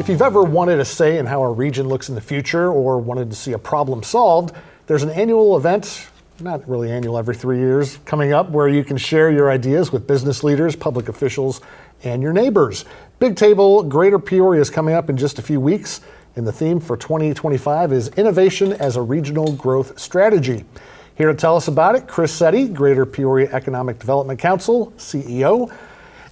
If you've ever wanted a say in how our region looks in the future or wanted to see a problem solved, there's an annual event, not really annual, every 3 years, coming up where you can share your ideas with business leaders, public officials, and your neighbors. Big Table Greater Peoria is coming up in just a few weeks, and the theme for 2025 is Innovation as a Regional Growth Strategy. Here to tell us about it, Chris Setti, Greater Peoria Economic Development Council, CEO,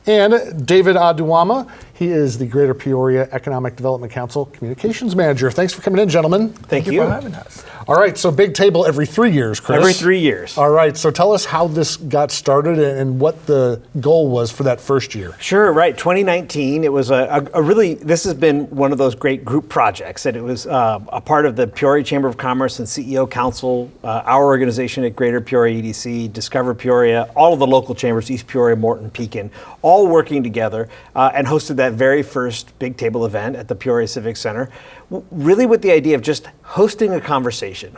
and David Aduama. He is the Greater Peoria Economic Development Council Communications Manager. Thanks for coming in, gentlemen. Thank you for having us. All right, so Big Table every 3 years, Chris. Every 3 years. All right, so tell us how this got started and what the goal was for that first year. Sure, right. 2019, it was a really, this has been one of those great group projects, and it was a part of the Peoria Chamber of Commerce and CEO Council, our organization at Greater Peoria EDC, Discover Peoria, all of the local chambers, East Peoria, Morton, Pekin, all working together and hosted that very first Big Table event at the Peoria Civic Center, really with the idea of just hosting a conversation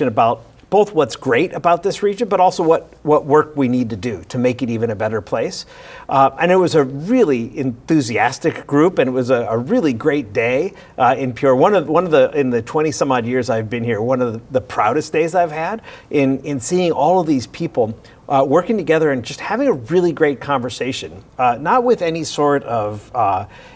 about both what's great about this region, but also what work we need to do to make it even a better place. And it was a really enthusiastic group, and it was a really great day in Peoria. One of the in the 20 some odd years I've been here, one of the proudest days I've had in seeing all of these people working together and just having a really great conversation, not with any sort of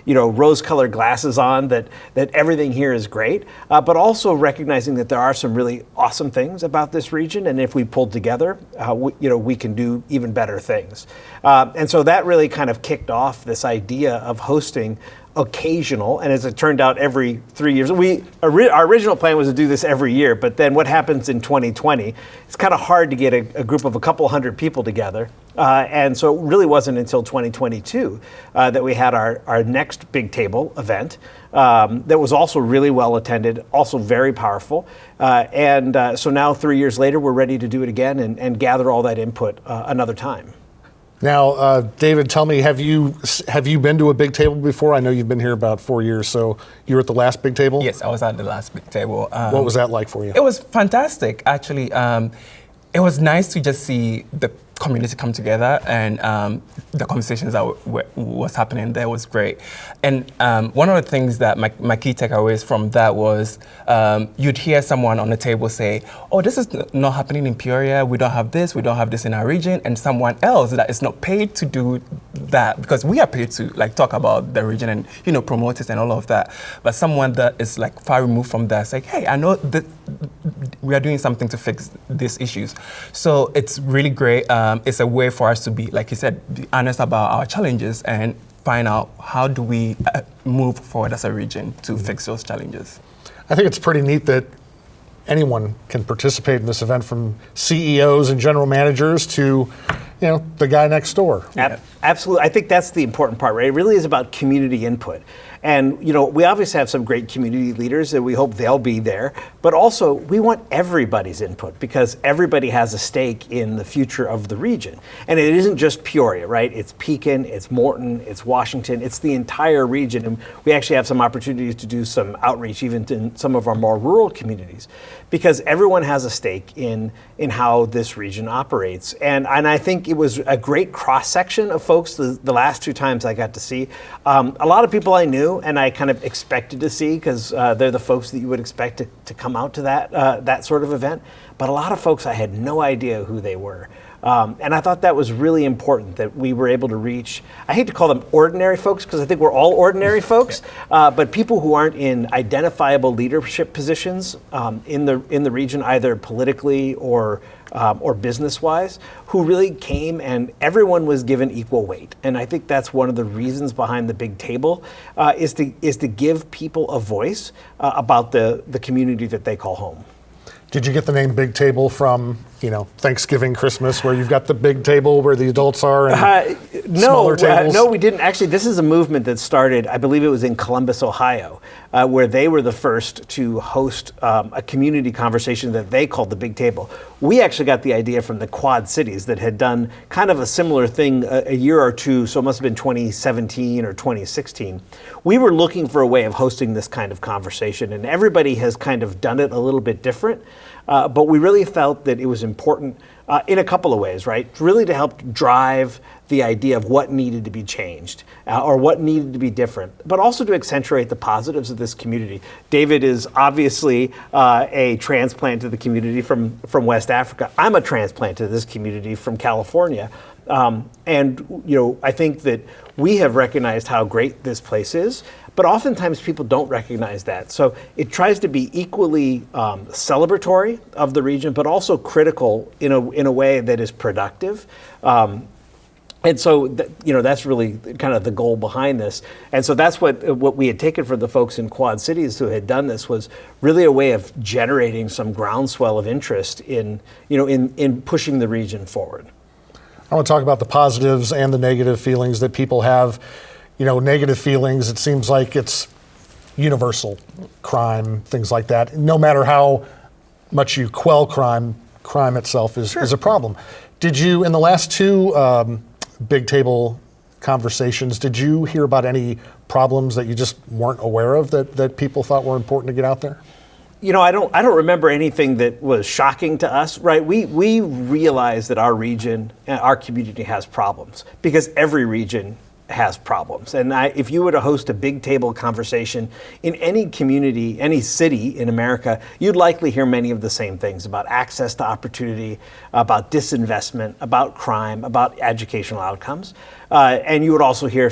rose-colored glasses on that everything here is great, but also recognizing that there are some really awesome things about this region, and if we pulled together, we can do even better things. And so that really kind of kicked off this idea of hosting occasional, and as it turned out, every 3 years. Our original plan was to do this every year, but then what happens in 2020, it's kind of hard to get a group of a couple hundred people together. And so it really wasn't until 2022 that we had our next Big Table event that was also really well attended, also very powerful. So now 3 years later, we're ready to do it again and gather all that input another time. Now, David, tell me, have you been to a Big Table before? I know you've been here about 4 years, so you were at the last Big Table? Yes, I was at the last Big Table. What was that like for you? It was fantastic, actually. It was nice to just see the community come together, and the conversations that was happening there was great. And one of the things that my key takeaways from that was you'd hear someone on the table say, oh, this is not happening in Peoria, we don't have this in our region, and someone else that is not paid to do that, because we are paid to talk about the region and promote it and all of that, but someone that is far removed from that saying, hey, I know that we are doing something to fix these issues. So it's really great. It's a way for us to be, like you said, be honest about our challenges and find out how do we move forward as a region to fix those challenges. I think it's pretty neat that anyone can participate in this event, from CEOs and general managers to the guy next door. Absolutely. I think that's the important part, right? It really is about community input. And, we obviously have some great community leaders and we hope they'll be there, but also we want everybody's input because everybody has a stake in the future of the region. And it isn't just Peoria, right? It's Pekin, it's Morton, it's Washington, it's the entire region. And we actually have some opportunities to do some outreach even in some of our more rural communities, because everyone has a stake in how this region operates. And I think it was a great cross-section of folks the last two times I got to see. A lot of people I knew and I kind of expected to see, because they're the folks that you would expect to come out to that sort of event. But a lot of folks I had no idea who they were. And I thought that was really important, that we were able to reach, I hate to call them ordinary folks because I think we're all ordinary folks, but people who aren't in identifiable leadership positions in the region, either politically or business-wise, who really came and everyone was given equal weight. And I think that's one of the reasons behind the Big Table, is to give people a voice about the community that they call home. Did you get the name Big Table from, Thanksgiving, Christmas, where you've got the big table where the adults are and smaller tables? No, we didn't. Actually, this is a movement that started, I believe it was in Columbus, Ohio, where they were the first to host a community conversation that they called the Big Table. We actually got the idea from the Quad Cities that had done kind of a similar thing a year or two, so it must have been 2017 or 2016. We were looking for a way of hosting this kind of conversation, and everybody has kind of done it a little bit different. but we really felt that it was important in a couple of ways, right? Really to help drive the idea of what needed to be changed or what needed to be different, but also to accentuate the positives of this community. David is obviously a transplant to the community from West Africa. I'm a transplant to this community from California. And I think that we have recognized how great this place is, but oftentimes people don't recognize that. So it tries to be equally celebratory of the region, but also critical in a way that is productive. And so, that's really kind of the goal behind this. And so that's what we had taken from the folks in Quad Cities who had done this was really a way of generating some groundswell of interest in pushing the region forward. I want to talk about the positives and the negative feelings that people have. Negative feelings, it seems like it's universal. Crime, things like that. No matter how much you quell crime itself is a problem. Did you, in the last two Big Table conversations, did you hear about any problems that you just weren't aware of that people thought were important to get out there? I don't remember anything that was shocking to us, right? We realize that our region, our community has problems because every region has problems. And if you were to host a Big Table conversation in any community, any city in America, you'd likely hear many of the same things about access to opportunity, about disinvestment, about crime, about educational outcomes. And you would also hear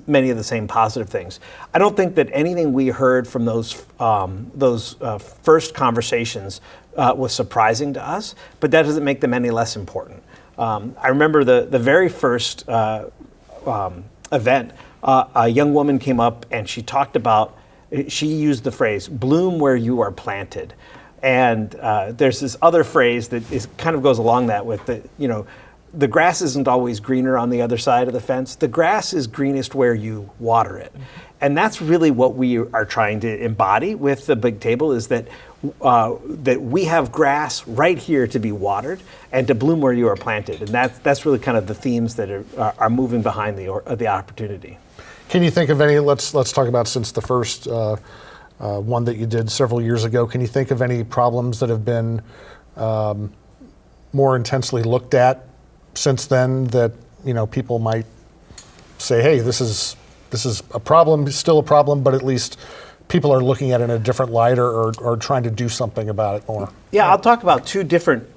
many of the same positive things. I don't think that anything we heard from those first conversations was surprising to us, but that doesn't make them any less important. I remember the very first event, a young woman came up and she used the phrase, bloom where you are planted. And there's this other phrase that kind of goes along that with the grass isn't always greener on the other side of the fence. The grass is greenest where you water it. And that's really what we are trying to embody with the Big Table is that we have grass right here to be watered and to bloom where you are planted. And that's really kind of the themes that are moving behind the opportunity. Can you think of any, let's talk about since the first one that you did several years ago, can you think of any problems that have been more intensely looked at since then that people might say, hey, this is a problem, still a problem, but at least people are looking at it in a different light or trying to do something about it more? Yeah, I'll talk about two different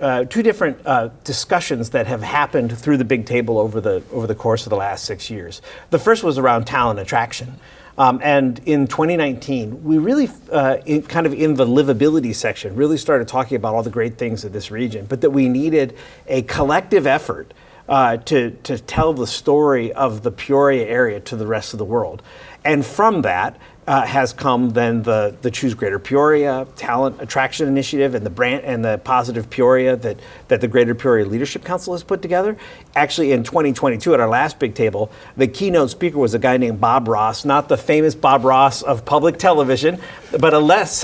discussions that have happened through the Big Table over the course of the last 6 years. The first was around talent attraction. And in 2019, we really, in the livability section, really started talking about all the great things of this region, but that we needed a collective effort to tell the story of the Peoria area to the rest of the world. And from that has come then the Choose Greater Peoria Talent Attraction Initiative and the brand and the Positive Peoria that the Greater Peoria Leadership Council has put together. Actually, in 2022, at our last Big Table, the keynote speaker was a guy named Bob Ross, not the famous Bob Ross of public television, but a less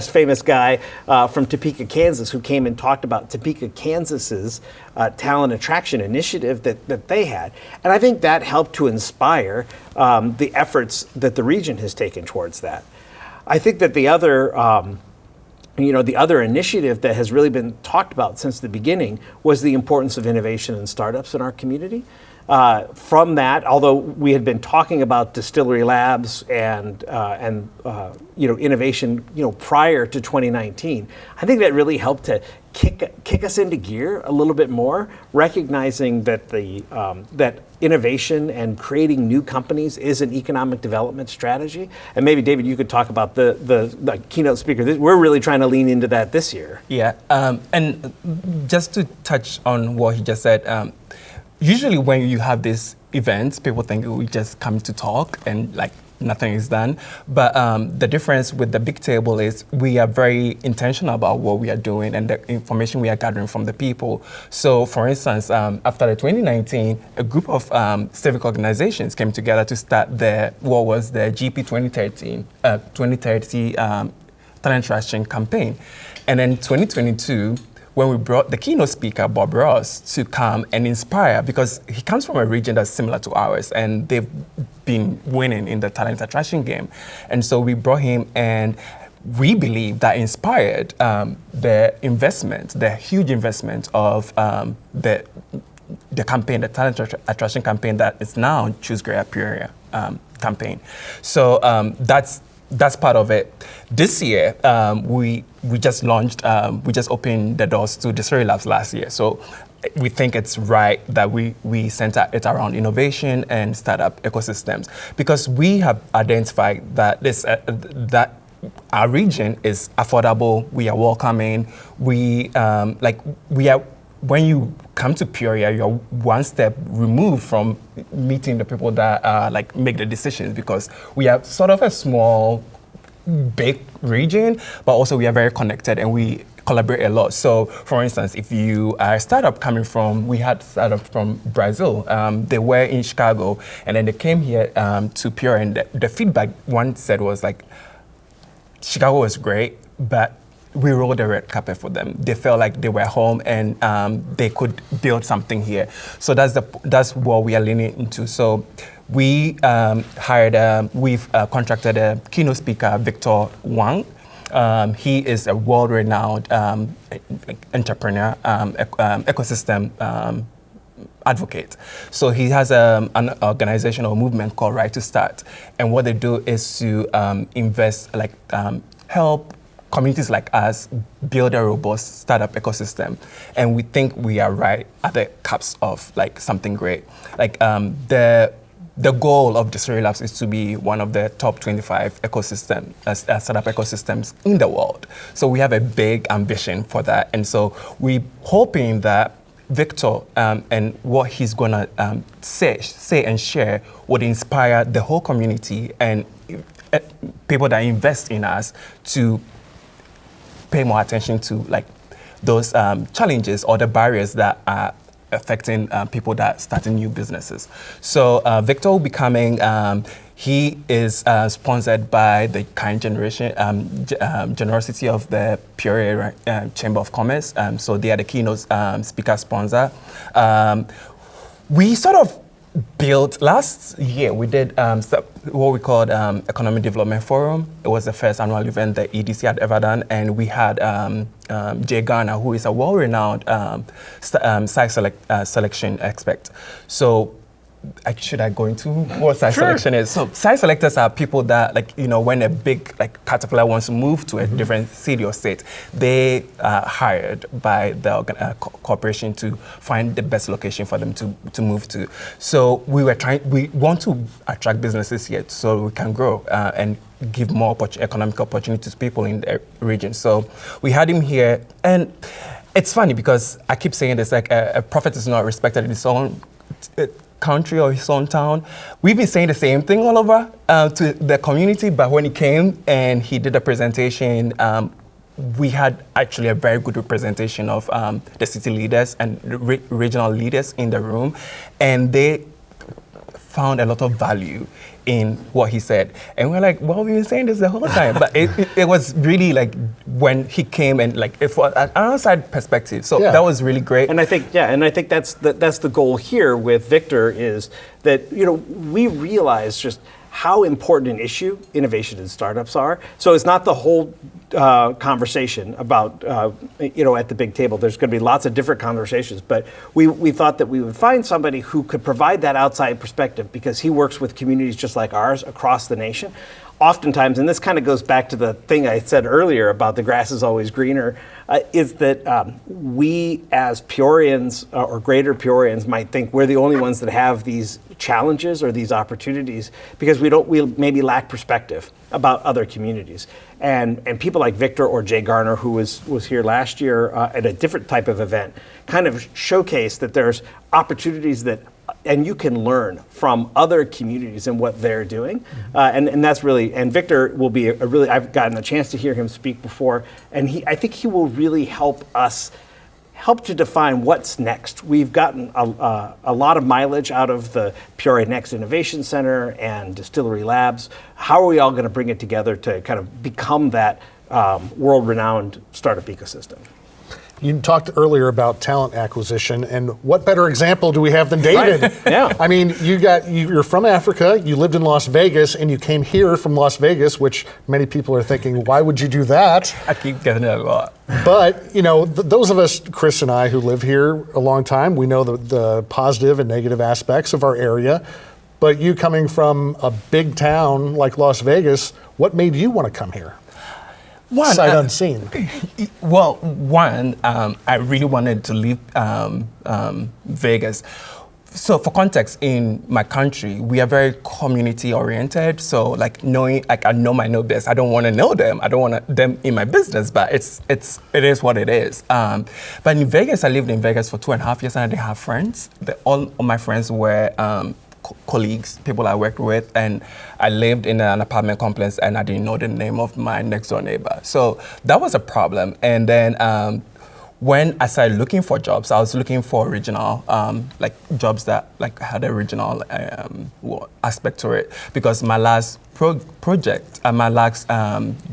famous guy from Topeka, Kansas, who came and talked about Topeka, Kansas's talent attraction initiative that they had. And I think that helped to inspire the efforts that the region has taken towards that. I think that the other initiative that has really been talked about since the beginning was the importance of innovation and startups in our community. From that, although we had been talking about distillery labs and innovation, prior to 2019, I think that really helped to kick us into gear a little bit more, recognizing that that innovation and creating new companies is an economic development strategy. And maybe David, you could talk about the keynote speaker. We're really trying to lean into that this year. Yeah, and just to touch on what he just said. Usually when you have these events, people think we just come to talk and nothing is done. But the difference with the Big Table is we are very intentional about what we are doing and the information we are gathering from the people. So for instance, after the 2019, a group of civic organizations came together to start what was the GP 2030 talent attraction campaign. And then 2022, when we brought the keynote speaker, Bob Ross, to come and inspire, because he comes from a region that's similar to ours, and they've been winning in the talent attraction game. And so we brought him, and we believe that inspired the huge investment of the campaign, the talent attraction campaign that is now Choose Greater Peoria campaign. So that's part of it. This year, we just launched, we just opened the doors to Distillery Labs last year. So we think it's right that we center it around innovation and startup ecosystems, because we have identified that that our region is affordable, we are welcoming, when you come to Peoria, you're one step removed from meeting the people that make the decisions, because we are sort of a small, big region, but also we are very connected and we collaborate a lot. So, for instance, if you are a startup we had startup from Brazil. They were in Chicago, and then they came here to Peoria, and the feedback one said was like, Chicago was great, but we rolled the red carpet for them. They felt like they were home and they could build something here. So that's what we are leaning into. So we we've contracted a keynote speaker, Victor Wang. He is a world-renowned entrepreneur, ecosystem advocate. So he has an organization or movement called Right to Start. And what they do is to invest, help communities like us build a robust startup ecosystem. And we think we are right at the cusp of something great. The goal of Distillery Labs is to be one of the top 25 startup ecosystems in the world. So we have a big ambition for that. And so we're hoping that Victor and what he's going to say and share would inspire the whole community and people that invest in us to pay more attention to those challenges or the barriers that are affecting people that starting new businesses. So Victor will be coming. He is sponsored by the kind generosity of the Peoria Chamber of Commerce. So they are the keynote speaker sponsor. We sort of built last year. We did what we called Economic Development Forum. It was the first annual event that EDC had ever done, and we had Jay Garner, who is a well-renowned site selection expert. So should I go into what site selection is? So site selectors are people that, when a big Caterpillar wants to move to a different city or state, they are hired by the corporation to find the best location for them to move to. So we want to attract businesses here so we can grow and give more economic opportunities to people in the region. So we had him here, and it's funny because I keep saying this, a prophet is not respected in his own country or his own town. We've been saying the same thing all over to the community, but when he came and he did a presentation, we had actually a very good representation of the city leaders and regional leaders in the room, and they found a lot of value in what he said. And we're like, well, we've been saying this the whole time. But it was really when he came and for an outside perspective. So that was really great. And I think, that's the goal here with Victor, is that, we realize just how important an issue innovation and startups are. So it's not the whole conversation about, at the big table. There's going to be lots of different conversations, but we thought that we would find somebody who could provide that outside perspective, because he works with communities just like ours across the nation. Oftentimes, and this kind of goes back to the thing I said earlier about the grass is always greener, is that we as Peorians or greater Peorians might think we're the only ones that have these challenges or these opportunities because we maybe lack perspective about other communities. And people like Victor or Jay Garner, who was here last year at a different type of event, kind of showcased that there's opportunities and you can learn from other communities and what they're doing. And that's really, and Victor will be I've gotten a chance to hear him speak before, and I think he will really help to define what's next. We've gotten a lot of mileage out of the Peoria Next Innovation Center and Distillery Labs. How are we all going to bring it together to kind of become that world-renowned startup ecosystem? You talked earlier about talent acquisition, and what better example do we have than David? Right. Yeah. I mean, you're from Africa, you lived in Las Vegas, and you came here from Las Vegas, which many people are thinking, why would you do that? I keep getting it a lot. But, those of us, Chris and I, who live here a long time, we know the positive and negative aspects of our area. But you coming from a big town like Las Vegas, what made you want to come here? Sight unseen. Well, one, I really wanted to leave Vegas. So for context, in my country, we are very community oriented. So like I know my neighbors. I don't want to know them. I don't want them in my business, but it is what it is. But in Vegas, I lived in Vegas for 2.5 years and I didn't have friends. All of my friends were colleagues, people I worked with, and I lived in an apartment complex and I didn't know the name of my next door neighbor. So that was a problem. And then when I started looking for jobs, I was looking for regional, jobs that had a regional aspect to it, because my last project, my last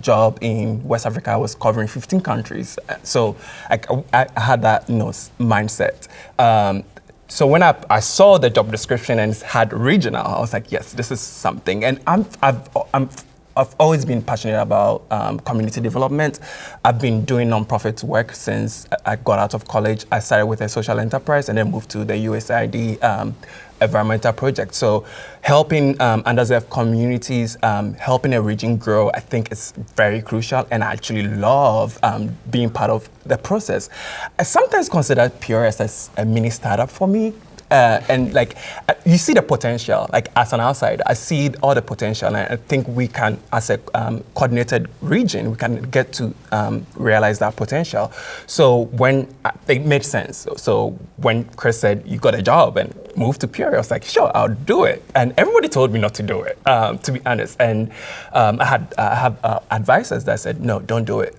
job in West Africa was covering 15 countries. So I had that mindset. So when I saw the job description and it had regional, I was like, yes, this is something. And I've always been passionate about community development. I've been doing nonprofit work since I got out of college. I started with a social enterprise and then moved to the USAID environmental project. So helping underserved communities, helping a region grow, I think is very crucial, and I actually love being part of the process. I sometimes consider Peoria as a mini startup for me. And you see the potential, as an outsider, I see all the potential, and I think we can, as a coordinated region, we can get to realize that potential. So when it made sense. So when Chris said, you got a job and moved to Peoria, I was like, sure, I'll do it. And everybody told me not to do it, to be honest. And I have advisors that said, no, don't do it.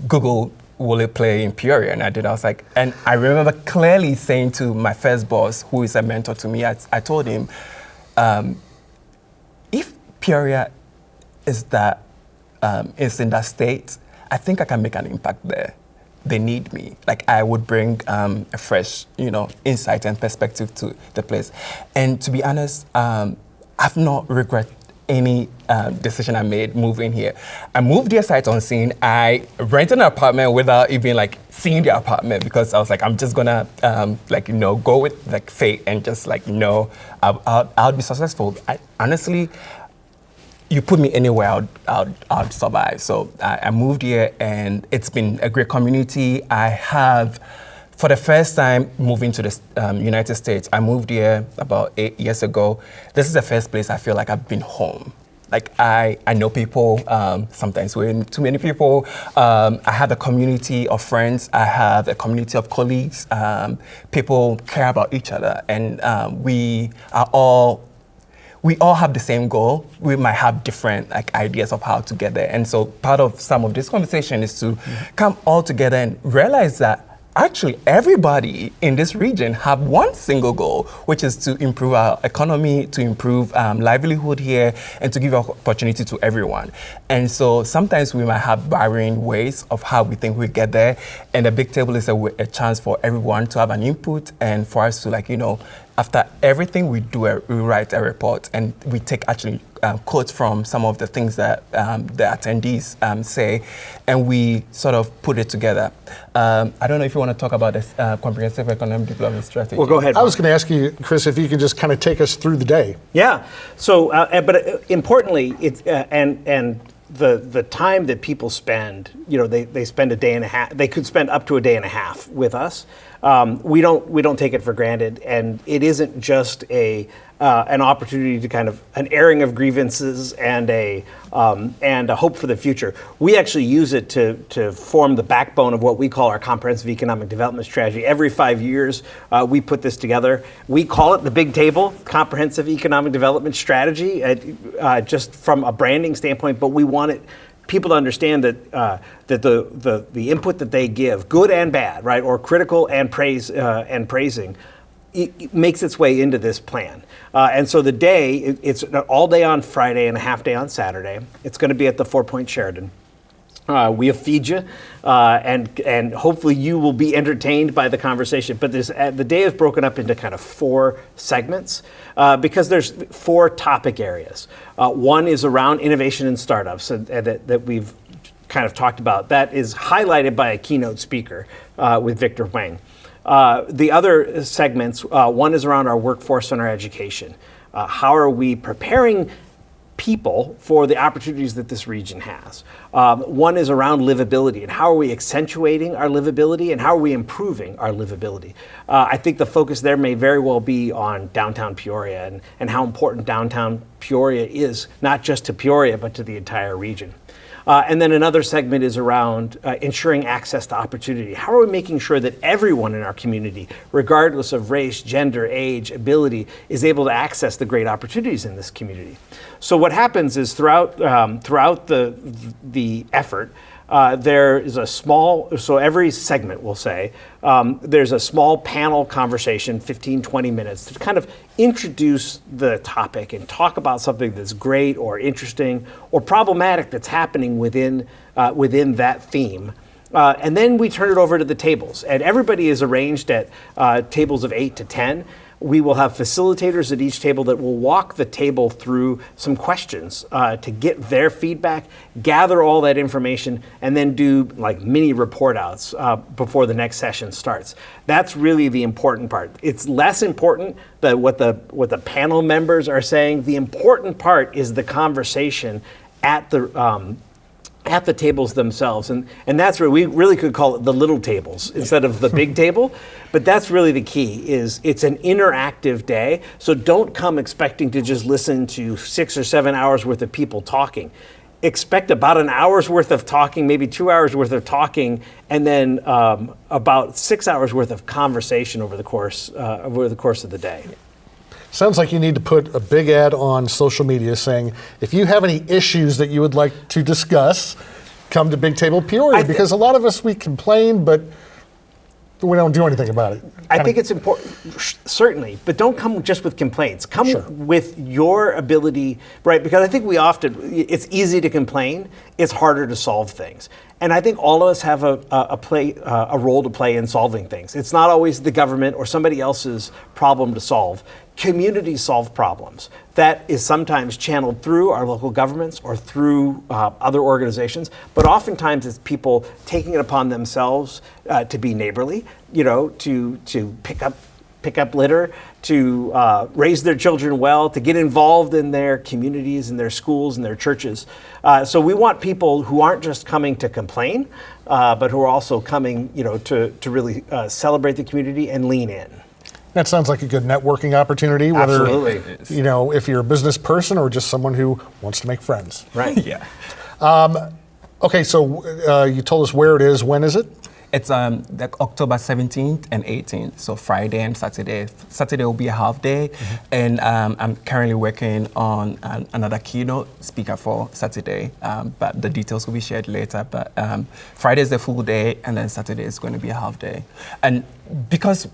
Google, will it play in Peoria? And I did. I was like, and I remember clearly saying to my first boss, who is a mentor to me, I told him, if Peoria is in that state, I think I can make an impact there. They need me. I would bring a fresh, insight and perspective to the place. And to be honest, I've not regret any decision I made moving here. I moved here sight unseen. I rented an apartment without even seeing the apartment, because I was like, I'm just gonna go with fate and just I'll be successful. Honestly, you put me anywhere, I'll survive. So I moved here and it's been a great community. I have, for the first time moving to the United States, I moved here about 8 years ago. This is the first place I feel like I've been home. I know people, sometimes we're too many people. I have a community of friends. I have a community of colleagues. People care about each other, and we all have the same goal. We might have different ideas of how to get there. And so part of some of this conversation is to come all together and realize that actually everybody in this region have one single goal, which is to improve our economy, to improve livelihood here, and to give opportunity to everyone. And so sometimes we might have varying ways of how we think we get there. And the Big Table is a chance for everyone to have an input, and for us to after everything we do, we write a report, and we take actually quotes from some of the things that the attendees say, and we sort of put it together. I don't know if you want to talk about this comprehensive economic development strategy. Well, go ahead. I was going to ask you, Chris, if you could just kind of take us through the day. Yeah. So, but importantly, it's and the time that people spend, they spend a day and a half. They could spend up to a day and a half with us. We don't take it for granted, and it isn't just an opportunity to kind of an airing of grievances and a hope for the future. We actually use it to form the backbone of what we call our comprehensive economic development strategy. Every 5 years, we put this together. We call it the Big Table Comprehensive Economic Development Strategy, just from a branding standpoint. But we want people to understand that that the input that they give, good and bad, right, or critical and praising, it makes its way into this plan. And so the day, it's an all day on Friday and a half day on Saturday. It's going to be at the 4 Point Sheraton. We'll feed you, and hopefully you will be entertained by the conversation. But the day is broken up into kind of 4 segments because there's 4 topic areas. One is around innovation and startups that we've kind of talked about. That is highlighted by a keynote speaker with Victor Wang. The other segments, one is around our workforce and our education. How are we preparing people for the opportunities that this region has? One is around livability and how are we accentuating our livability and how are we improving our livability? I think the focus there may very well be on downtown Peoria and how important downtown Peoria is, not just to Peoria, but to the entire region. And then another segment is around ensuring access to opportunity. How are we making sure that everyone in our community, regardless of race, gender, age, ability, is able to access the great opportunities in this community? So what happens is throughout the effort, there is a small, so every segment will say, there's a small panel conversation, 15, 20 minutes, to kind of introduce the topic and talk about something that's great or interesting or problematic that's happening within that theme. And then we turn it over to the tables. And everybody is arranged at tables of 8 to 10. We will have facilitators at each table that will walk the table through some questions to get their feedback, gather all that information, and then do like mini report outs before the next session starts. That's really the important part. It's less important that what the panel members are saying. The important part is the conversation at the tables themselves. And that's where we really could call it the little tables instead of the big table. But that's really the key, is it's an interactive day. So don't come expecting to just listen to 6 or 7 hours worth of people talking. Expect about an hour's worth of talking, maybe 2 hours worth of talking, and then about 6 hours worth of conversation over the course of the day. Sounds like you need to put a big ad on social media saying, if you have any issues that you would like to discuss, come to Big Table Peoria, because a lot of us, we complain, but we don't do anything about it. I think it's important, certainly, but don't come just with complaints. Come with your ability, right? Because I think it's easy to complain, it's harder to solve things. And I think all of us have a role to play in solving things. It's not always the government or somebody else's problem to solve. Communities solve problems. That is sometimes channeled through our local governments or through other organizations, but oftentimes it's people taking it upon themselves to be neighborly, to pick up litter, to raise their children well, to get involved in their communities and their schools and their churches. So we want people who aren't just coming to complain, but who are also coming, to really celebrate the community and lean in. That sounds like a good networking opportunity, whether, Absolutely. If you're a business person or just someone who wants to make friends. Right. Yeah. Okay, so you told us where it is. When is it? It's October 17th and 18th, so Friday and Saturday. Saturday will be a half day, and I'm currently working on another keynote speaker for Saturday, but the details will be shared later. But Friday is the full day, and then Saturday is going to be a half day. And because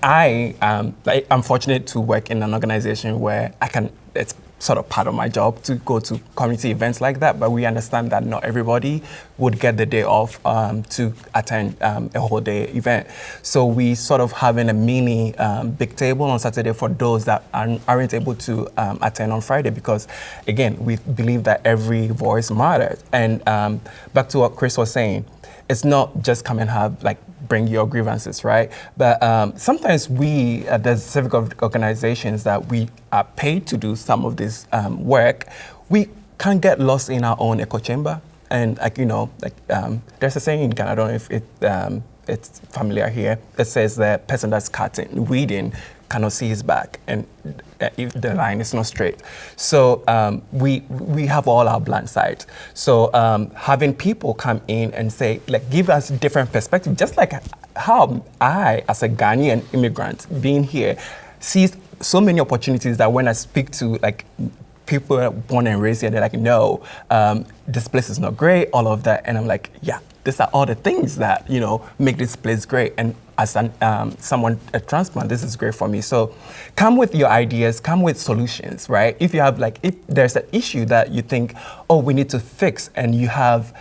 I'm fortunate to work in an organization where it's sort of part of my job to go to community events like that, but we understand that not everybody would get the day off to attend a whole day event. So we sort of having a mini big table on Saturday for those that aren't able to attend on Friday, because again, we believe that every voice matters. And back to what Chris was saying, it's not just come and bring your grievances, right? But sometimes we, the civic organizations that we are paid to do some of this work, we can get lost in our own echo chamber. And there's a saying in Ghana, I don't know if it's familiar here, that says the person that's weeding cannot see his back, and if the line is not straight. So we have all our blind sides. So having people come in and say, give us different perspective, just like how I, as a Ghanaian immigrant, being here, sees so many opportunities that when I speak to people born and raised here, they're like, no, this place is not great, all of that. And I'm like, yeah, these are all the things that, make this place great. And as someone a transplant, this is great for me. So come with your ideas, come with solutions, right? If you have if there's an issue that you think, oh, we need to fix, and you have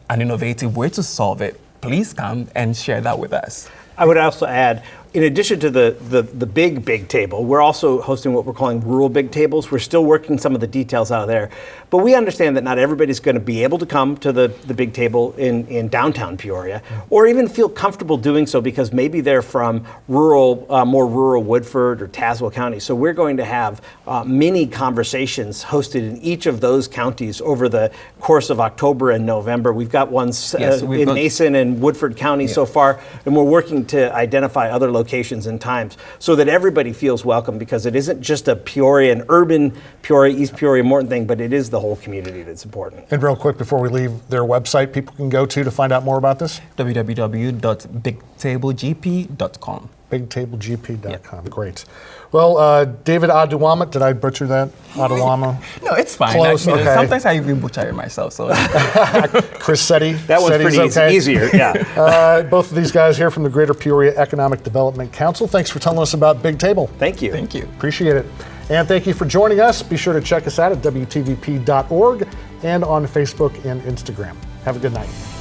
an innovative way to solve it, please come and share that with us. I would also add, in addition to the big table, we're also hosting what we're calling rural big tables. We're still working some of the details out there, but we understand that not everybody's going to be able to come to the big table in downtown Peoria, or even feel comfortable doing so because maybe they're from more rural Woodford or Tazewell County. So we're going to have mini conversations hosted in each of those counties over the course of October and November. We've got ones in Mason and Woodford County so far, and we're working to identify other locations and times so that everybody feels welcome, because it isn't just a Peoria, an urban Peoria, East Peoria, Morton thing, but it is the whole community that's important. And real quick, before we leave, their website people can go to find out more about this? www.bigtablegp.com. BigTableGP.com. Great. Well, David Adewama, did I butcher that? Adewama? No, it's fine. Close, okay. Sometimes I even butcher it myself. So Chris Setti. That one's Setti's pretty okay. easier, yeah. Both of these guys here from the Greater Peoria Economic Development Council. Thanks for telling us about Big Table. Thank you. Thank you. Appreciate it. And thank you for joining us. Be sure to check us out at WTVP.org and on Facebook and Instagram. Have a good night.